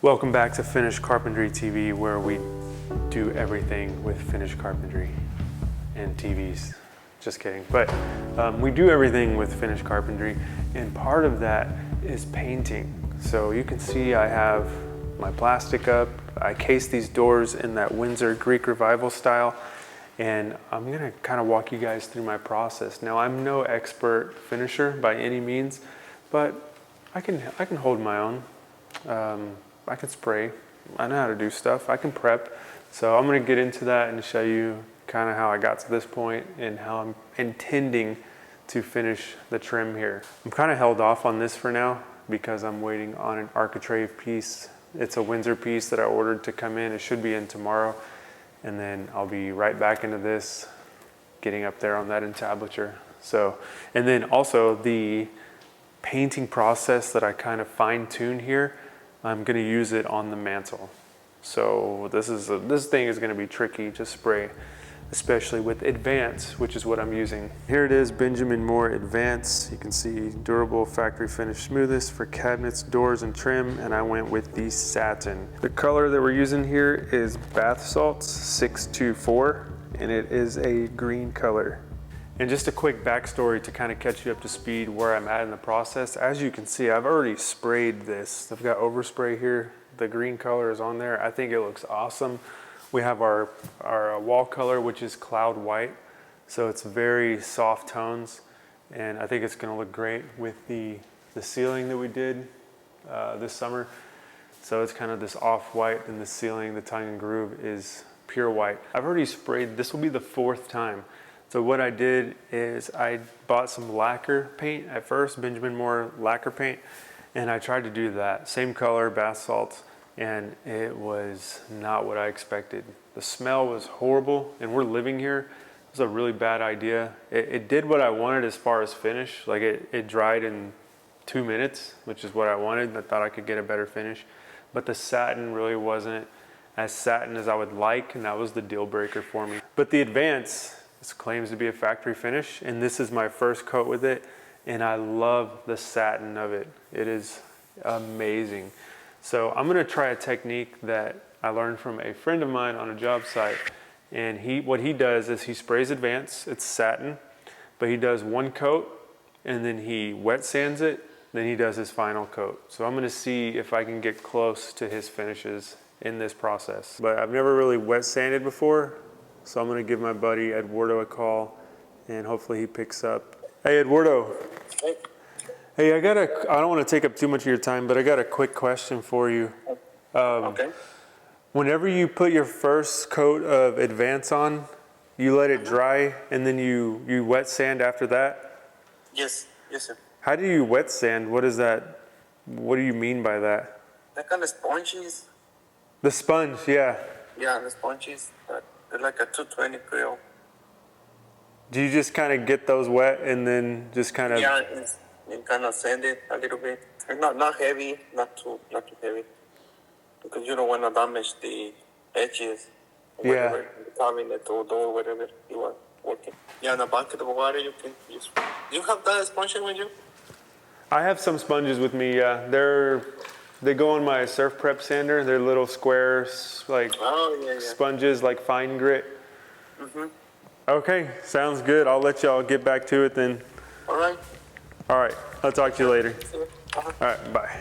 Welcome back to Finished Carpentry TV, where we do everything with finished carpentry and TVs. Just kidding. But we do everything with finished carpentry, and part of that is painting. So you can see I have my plastic up. I cased these doors in that Windsor Greek Revival style, and I'm gonna kind of walk you guys through my process. Now, I'm no expert finisher by any means, but I can hold my own. I can spray. I know how to do stuff. I can prep. So I'm gonna get into that and show you kind of how I got to this point and how I'm intending to finish the trim here. I'm kind of held off on this for now because I'm waiting on an architrave piece. It's a Windsor piece that I ordered to come in. It should be in tomorrow. And then I'll be right back into this, getting up there on that entablature. So, and then also the painting process that I kind of fine-tuned here, I'm gonna use it on the mantle. So this thing is gonna be tricky to spray, especially with Advance, which is what I'm using. Here it is, Benjamin Moore Advance. You can see durable factory finish smoothest for cabinets, doors, and trim, and I went with the satin. The color that we're using here is Bath Salts 624, and it is a green color. And just a quick backstory to kind of catch you up to speed where I'm at in the process. As you can see, I've already sprayed this. I've got overspray here. The green color is on there. I think it looks awesome. We have our wall color, which is cloud white. So it's very soft tones. And I think it's gonna look great with the ceiling that we did this summer. So it's kind of this off-white, and the ceiling, the tongue and groove is pure white. I've already sprayed, this will be the 4th time. So what I did is I bought some lacquer paint at first, Benjamin Moore lacquer paint, and I tried to do that. Same color, bath salts, and it was not what I expected. The smell was horrible, and we're living here. It was a really bad idea. It did what I wanted as far as finish. Like it dried in 2 minutes, which is what I wanted. I thought I could get a better finish. But the satin really wasn't as satin as I would like, and that was the deal breaker for me. But the Advance, this claims to be a factory finish, and this is my first coat with it, and I love the satin of it. It is amazing. So I'm gonna try a technique that I learned from a friend of mine on a job site, and what he does is he sprays Advance, it's satin, but he does one coat, and then he wet sands it, then he does his final coat. So I'm gonna see if I can get close to his finishes in this process. But I've never really wet sanded before, so I'm gonna give my buddy Eduardo a call, and hopefully he picks up. Hey, Eduardo. Hey. Hey, I don't wanna take up too much of your time, but I got a quick question for you. Okay. Whenever you put your first coat of Advance on, you let it dry, and then you wet sand after that? Yes, sir. How do you wet sand? What is that? What do you mean by that? That kind of sponges. The sponge, yeah. Yeah, the sponges. They're like a 220 grill. Do you just kind of get those wet and then just kind of? Yeah, and kind of sand it a little bit. And not heavy, not too heavy, because you don't want to damage the edges. Yeah. The cabinet or door, whatever you are working. Yeah, in a bucket of water you can use. You have that sponge with you? I have some sponges with me. Yeah, they go on my surf prep sander. They're little squares, like sponges, like fine grit. Mm-hmm. Okay, sounds good. I'll let y'all get back to it then. All right. All right, I'll talk to you later. Uh-huh. All right, bye.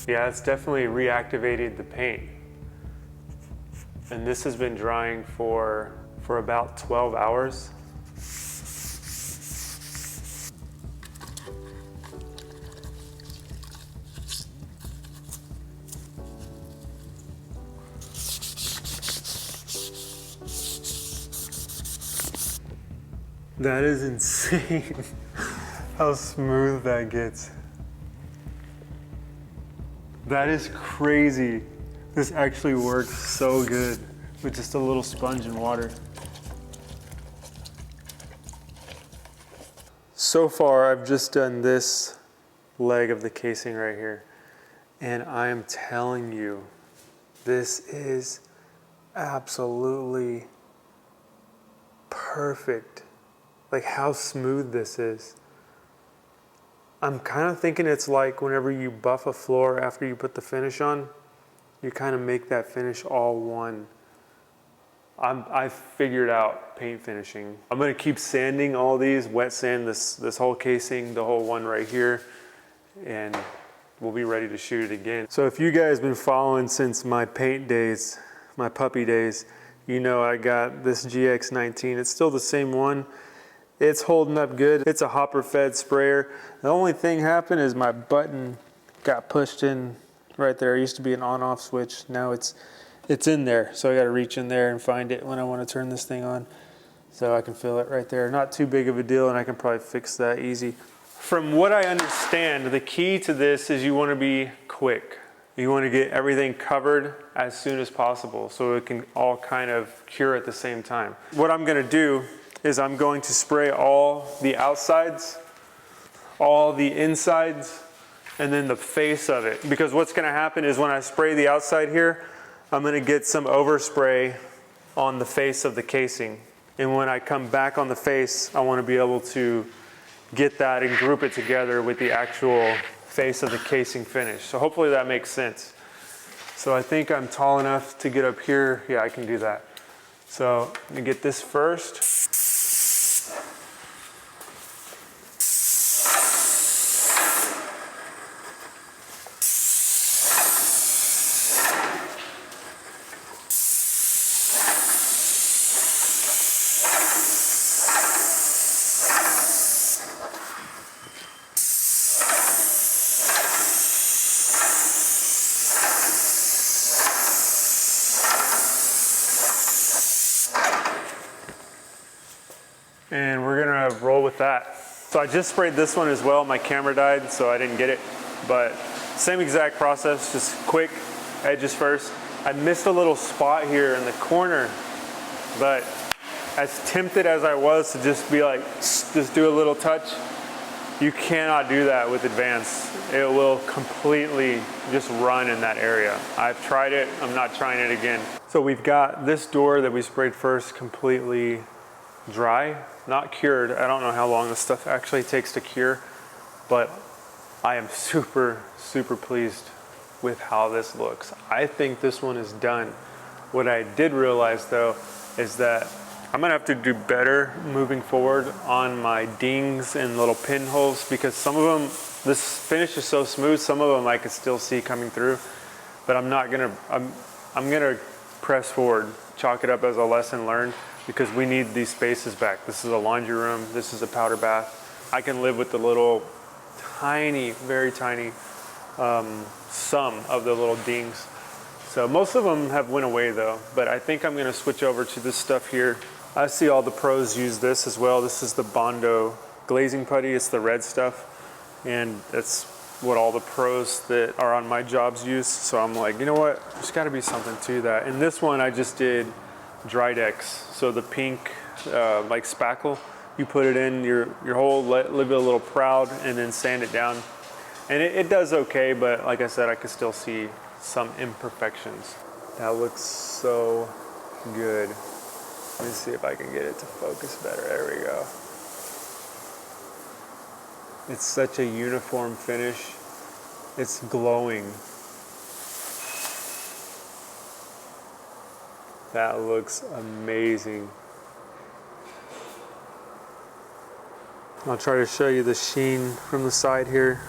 Yeah, it's definitely reactivated the paint. And this has been drying for about 12 hours. That is insane, how smooth that gets. That is crazy. This actually works so good with just a little sponge and water. So far, I've just done this leg of the casing right here. And I am telling you, this is absolutely perfect. Like how smooth this is. I'm kind of thinking it's like whenever you buff a floor after you put the finish on, you kind of make that finish all one. I figured out paint finishing. I'm gonna keep sanding all these, wet sand this whole casing, the whole one right here, and we'll be ready to shoot it again. So if you guys been following since my paint days, my puppy days, you know I got this GX19. It's still the same one. It's holding up good. It's a hopper fed sprayer. The only thing happened is my button got pushed in right there. It used to be an on-off switch. Now it's in there. So I got to reach in there and find it when I want to turn this thing on. So I can feel it right there. Not too big of a deal, and I can probably fix that easy. From what I understand, the key to this is you want to be quick. You want to get everything covered as soon as possible so it can all kind of cure at the same time. What I'm going to do is I'm going to spray all the outsides, all the insides, and then the face of it. Because what's going to happen is when I spray the outside here, I'm going to get some overspray on the face of the casing. And when I come back on the face, I want to be able to get that and group it together with the actual face of the casing finish. So hopefully that makes sense. So I think I'm tall enough to get up here. Yeah, I can do that. So I'm going to get this first. And we're gonna roll with that. So I just sprayed this one as well. My camera died, so I didn't get it. But same exact process, just quick, edges first. I missed a little spot here in the corner, but as tempted as I was to just be like, just do a little touch, you cannot do that with Advance. It will completely just run in that area. I've tried it, I'm not trying it again. So we've got this door that we sprayed first completely dry, not cured. I don't know how long this stuff actually takes to cure, but I am super, super pleased with how this looks. I think this one is done. What I did realize though is that I'm gonna have to do better moving forward on my dings and little pinholes, because some of them, this finish is so smooth, some of them I can still see coming through, but I'm gonna press forward, chalk it up as a lesson learned, because we need these spaces back. This is a laundry room, this is a powder bath. I can live with the little tiny, very tiny some of the little dings. So most of them have went away though, but I think I'm gonna switch over to this stuff here. I see all the pros use this as well. This is the Bondo glazing putty, it's the red stuff, and that's what all the pros that are on my jobs use. So I'm like, you know what, there's gotta be something to that. And this one I just did Drydex, so the pink like spackle, you put it in your hole, leave it a little proud, and then sand it down. And it does okay, but like I said, I can still see some imperfections. That looks so good. Let me see if I can get it to focus better. There we go. It's such a uniform finish. It's glowing. That looks amazing. I'll try to show you the sheen from the side here.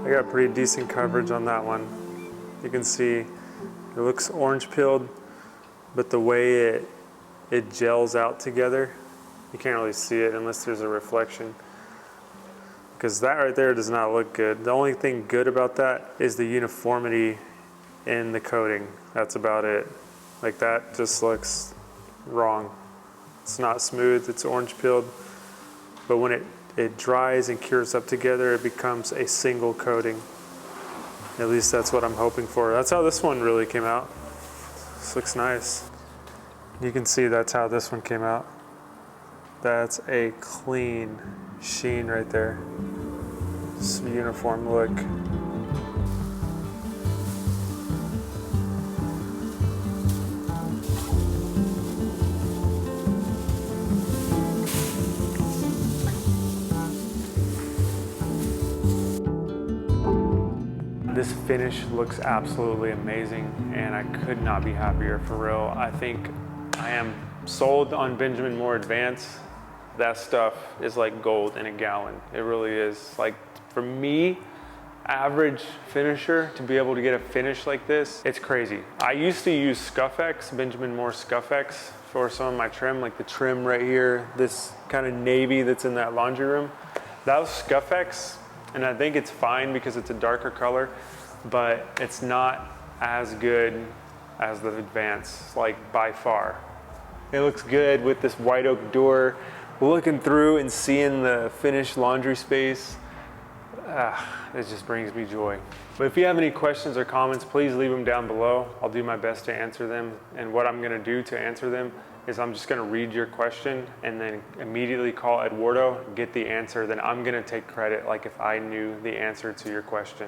I got pretty decent coverage on that one. You can see it looks orange peeled, but the way it gels out together, you can't really see it unless there's a reflection. Because that right there does not look good. The only thing good about that is the uniformity in the coating. That's about it. Like that just looks wrong. It's not smooth, it's orange peeled. But when it dries and cures up together, it becomes a single coating. At least that's what I'm hoping for. That's how this one really came out. This looks nice. You can see that's how this one came out. That's a clean sheen right there. It's a uniform look. This finish looks absolutely amazing, and I could not be happier, for real. I think I am sold on Benjamin Moore Advance. That stuff is like gold in a gallon. It really is. Like, for me, average finisher, to be able to get a finish like this, it's crazy. I used to use Scuff-X, Benjamin Moore Scuff-X, for some of my trim, like the trim right here, this kind of navy that's in that laundry room. That was Scuff-X, and I think it's fine because it's a darker color, but it's not as good as the Advance, like by far. It looks good with this white oak door, looking through and seeing the finished laundry space. It just brings me joy. But if you have any questions or comments, please leave them down below. I'll do my best to answer them. And what I'm gonna do to answer them is I'm just gonna read your question and then immediately call Eduardo, get the answer, then I'm gonna take credit like if I knew the answer to your question.